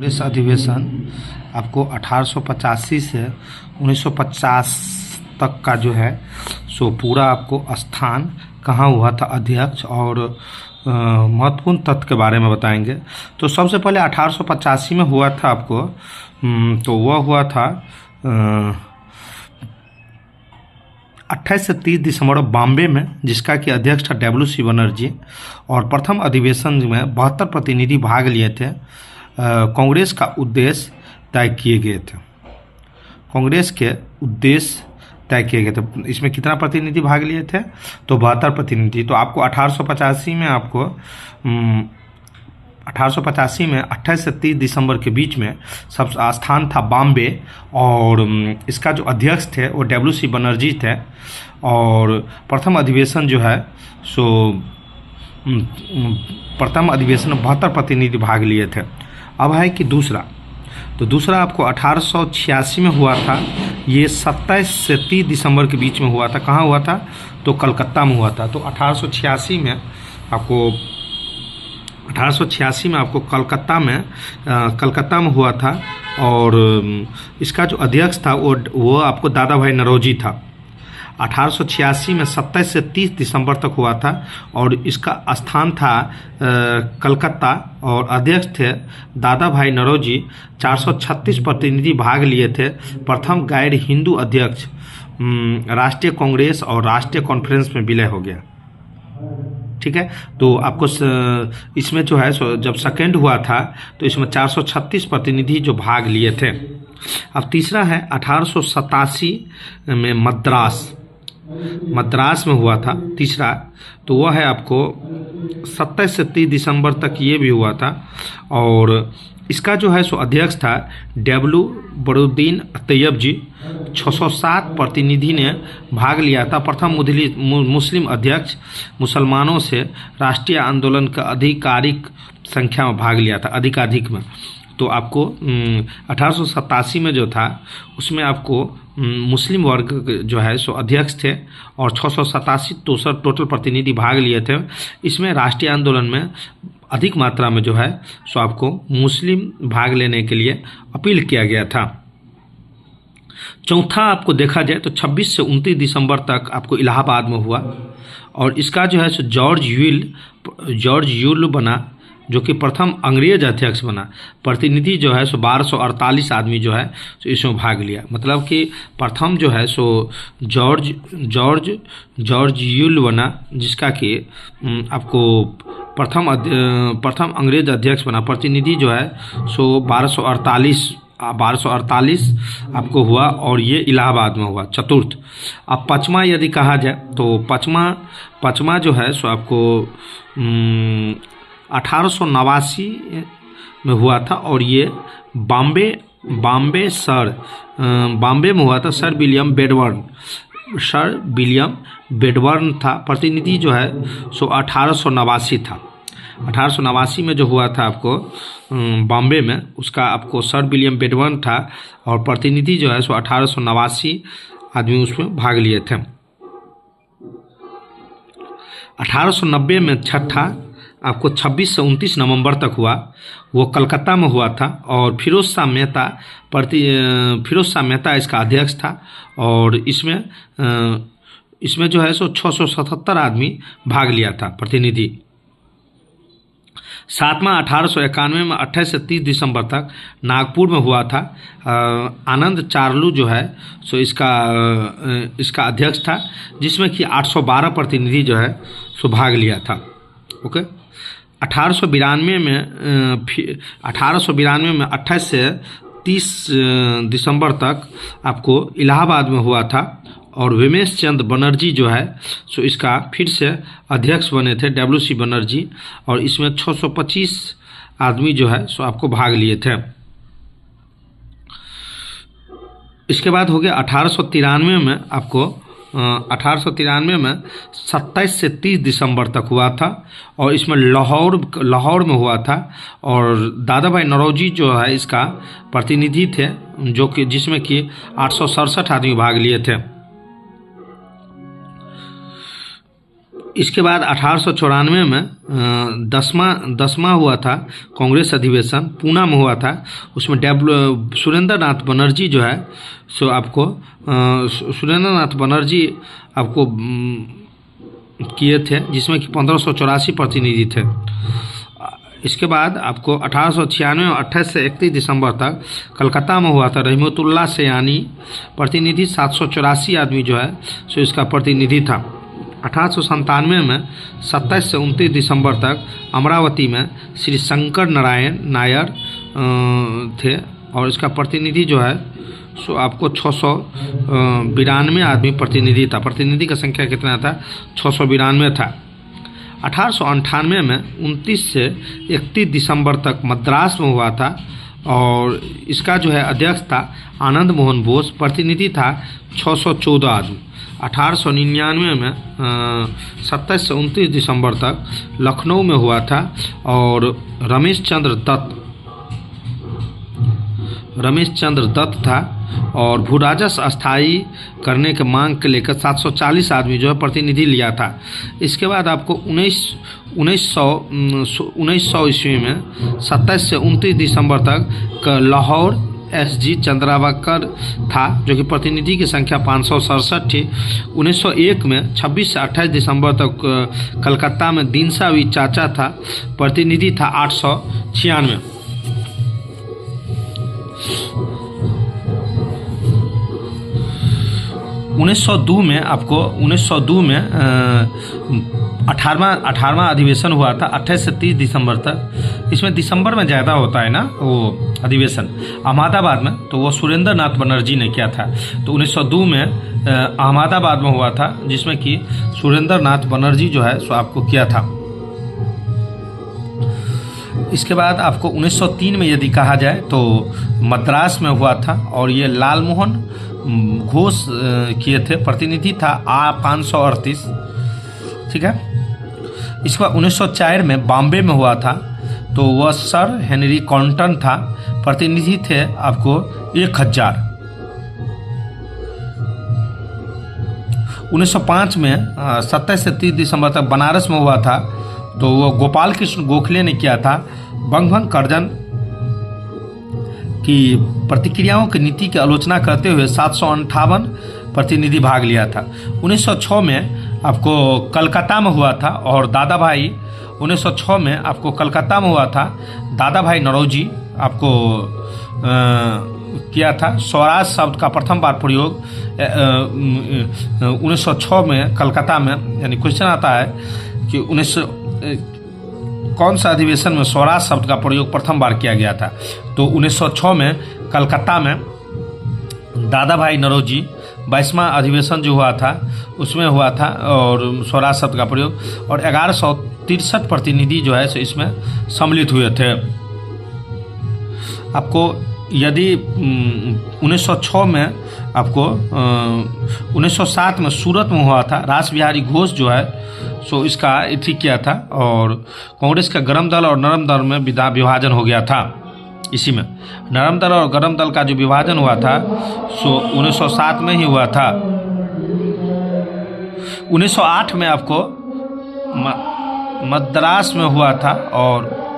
कांग्रेस अधिवेशन आपको 1885 से 1950 तक का जो है सो पूरा आपको स्थान कहाँ हुआ था अध्यक्ष और महत्वपूर्ण तथ्य के बारे में बताएंगे। तो सबसे पहले 1885 में हुआ था आपको तो वह हुआ था 28 से 30 दिसंबर बॉम्बे में, जिसका कि अध्यक्ष था WC बनर्जी। और प्रथम अधिवेशन में 72 प्रतिनिधि भाग लिए थे। कांग्रेस का उद्देश्य तय किए गए थे। कांग्रेस के उद्देश्य तय किए गए थे। इसमें कितना प्रतिनिधि भाग लिए थे? तो 72 प्रतिनिधि। तो आपको 1885 में 28 से 30 दिसंबर के बीच में सब स्थान था बॉम्बे और इसका जो अध्यक्ष थे वो WC बनर्जी थे। और प्रथम अधिवेशन जो है सो प्रथम अधिवेशन में 72 प्रतिनिधि भाग लिए थे। अब है कि दूसरा आपको 1886 में हुआ था। ये 27 से 30 दिसंबर के बीच में हुआ था। कहाँ हुआ था? तो कलकत्ता में हुआ था। तो 1886 में आपको कलकत्ता में हुआ था। और इसका जो अध्यक्ष था वो आपको दादा भाई नौरोजी था। 1886 में 27 से 30 दिसंबर तक हुआ था और इसका स्थान था कलकत्ता और अध्यक्ष थे दादा भाई नौरोजी। 436 प्रतिनिधि भाग लिए थे। प्रथम गैर हिंदू अध्यक्ष राष्ट्रीय कांग्रेस और राष्ट्रीय कॉन्फ्रेंस में विलय हो गया। ठीक है, तो आपको इसमें जो है जब सेकेंड हुआ था तो इसमें 436 प्रतिनिधि जो भाग लिए थे। अब तीसरा है 1887 में मद्रास में हुआ था तीसरा। तो वह है आपको 27 से 30 दिसंबर तक ये भी हुआ था। और इसका जो है सो अध्यक्ष था W बरुद्दीन तैयब जी। 607 प्रतिनिधि ने भाग लिया था। प्रथम मुस्लिम अध्यक्ष मुसलमानों से राष्ट्रीय आंदोलन का आधिकारिक संख्या में भाग लिया था, अधिकाधिक में। तो आपको 1887 में जो था उसमें आपको मुस्लिम वर्ग जो है सो अध्यक्ष थे और 687 टोटल प्रतिनिधि भाग लिए थे। इसमें राष्ट्रीय आंदोलन में अधिक मात्रा में जो है सो आपको मुस्लिम भाग लेने के लिए अपील किया गया था। चौथा आपको देखा जाए तो 26 से 29 दिसंबर तक आपको इलाहाबाद में हुआ और इसका जो है सो जॉर्ज यूल बना, जो कि प्रथम अंग्रेज अध्यक्ष बना। प्रतिनिधि जो है सो 1248 आदमी जो है सो इसमें भाग लिया। मतलब कि प्रथम जो है सो जॉर्ज यूल बना, जिसका कि आपको प्रथम अंग्रेज अध्यक्ष बना। प्रतिनिधि जो है सो 1248 आपको हुआ और ये इलाहाबाद में हुआ, चतुर्थ। अब पचमा यदि कहा जाए तो पचमा जो है सो आपको 1889 में हुआ था और ये बॉम्बे में हुआ था। सर विलियम बेडबर्न था। प्रतिनिधि जो है सो 1889 था। 1889 में जो हुआ था आपको बॉम्बे में, उसका आपको सर विलियम बेडबर्न था और प्रतिनिधि जो है सो 1889 आदमी उसमें भाग लिए थे। 1890 में छठा आपको 26 से 29 नवंबर तक हुआ, वो कलकत्ता में हुआ था। और फिरोज शाह मेहता इसका अध्यक्ष था और इसमें जो है सो 677 आदमी भाग लिया था प्रतिनिधि। सातवां 1891 में 28 से 30 दिसंबर तक नागपुर में हुआ था। आनंद चार्लू जो है सो इसका अध्यक्ष था, जिसमें कि 812 प्रतिनिधि जो है सो भाग लिया था। ओके, 1892 में 28 से 30 दिसंबर तक आपको इलाहाबाद में हुआ था और विमेश चंद्र बनर्जी जो है सो इसका फिर से अध्यक्ष बने थे, WC बनर्जी। और इसमें 625 आदमी जो है सो आपको भाग लिए थे। इसके बाद हो गया 1893 में आपको 1893 में 27 से 30 दिसंबर तक हुआ था और इसमें लाहौर में हुआ था। और दादा भाई नौरोजी जो है इसका प्रतिनिधि थे, जो कि जिसमें कि 867 आदमी भाग लिए थे। इसके बाद 1894 में दसवां हुआ था कांग्रेस अधिवेशन, पूना में हुआ था। उसमें सुरेंद्र नाथ बनर्जी जो है सो आपको सुरेंद्र नाथ बनर्जी आपको किए थे, जिसमें कि 1584 प्रतिनिधि थे। इसके बाद आपको 1896 में 28 से 31 दिसंबर तक कलकत्ता में हुआ था रहमतुल्लाह सयानी प्रतिनिधि, 784 आदमी जो है सो इसका प्रतिनिधि था। 1897 में 27 से 29 दिसंबर तक अमरावती में श्री शंकर नारायण नायर थे और इसका प्रतिनिधि जो है सो आपको 692 आदमी प्रतिनिधि था। प्रतिनिधि का संख्या कितना था? 692 था। 1898 में 29 से 31 दिसंबर तक मद्रास में हुआ था और इसका जो है अध्यक्ष था आनंद मोहन बोस, प्रतिनिधि था 614 आदमी। 1899 में 27 से 29 दिसंबर तक लखनऊ में हुआ था और रमेश चंद्र दत्त था और भू राजस्व अस्थायी करने के मांग के लेकर 740 आदमी जो है प्रतिनिधि लिया था। इसके बाद आपको 1900 ईस्वी में 27 से 29 दिसंबर तक लाहौर SG चंद्रावकर था, जो कि प्रतिनिधि की संख्या 567 थी। 1901 में 26 से 28 दिसंबर तक कलकत्ता में दीनसा वी चाचा था, प्रतिनिधि था 896। 1902 में आपको 1902 में 18वां अधिवेशन हुआ था 28 से 30 दिसंबर तक। इसमें दिसंबर में ज़्यादा होता है ना वो अधिवेशन अहमदाबाद में, तो वो सुरेंद्र नाथ बनर्जी ने किया था। तो 1902 में अहमदाबाद में हुआ था, जिसमें कि सुरेंद्र नाथ बनर्जी जो है सो आपको किया था। इसके बाद आपको 1903 में यदि कहा जाए तो मद्रास में हुआ था और ये लालमोहन घोष किए थे, प्रतिनिधि था 538। ठीक है। इसके बाद 1904 में बॉम्बे में हुआ था, तो वह सर हेनरी कॉन्टन था, प्रतिनिधि थे आपको 1000। 1905 में 27 से 30 दिसंबर तक बनारस में हुआ था, तो वो गोपाल कृष्ण गोखले ने किया था। बंगभंग कर्जन की प्रतिक्रियाओं की नीति की आलोचना करते हुए 758 प्रतिनिधि भाग लिया था। 1906 में आपको कलकत्ता में हुआ था और दादा भाई 1906 में आपको कलकत्ता में हुआ था। दादा भाई नौरोजी आपको किया था। स्वराज शब्द का प्रथम बार प्रयोग 1906 में कलकत्ता में, यानी क्वेश्चन आता है कि कौन सा अधिवेशन में स्वराज शब्द का प्रयोग प्रथम बार किया गया था? तो 1906 में कलकत्ता में दादा भाई नौरोजी 22वां अधिवेशन जो हुआ था उसमें हुआ था और स्वराज शब्द का प्रयोग, और 1163 प्रतिनिधि जो है सो इसमें सम्मिलित हुए थे। आपको यदि 1906 में आपको 1907 में सूरत में हुआ था, रास बिहारी घोष जो है सो इसका ठीक किया था और कांग्रेस का गरम दल और नरम दल में विभाजन हो गया था। इसी में नरम दल और गरम दल का जो विभाजन हुआ था सो 1907 में ही हुआ था। 1908 में आपको मद्रास में हुआ था और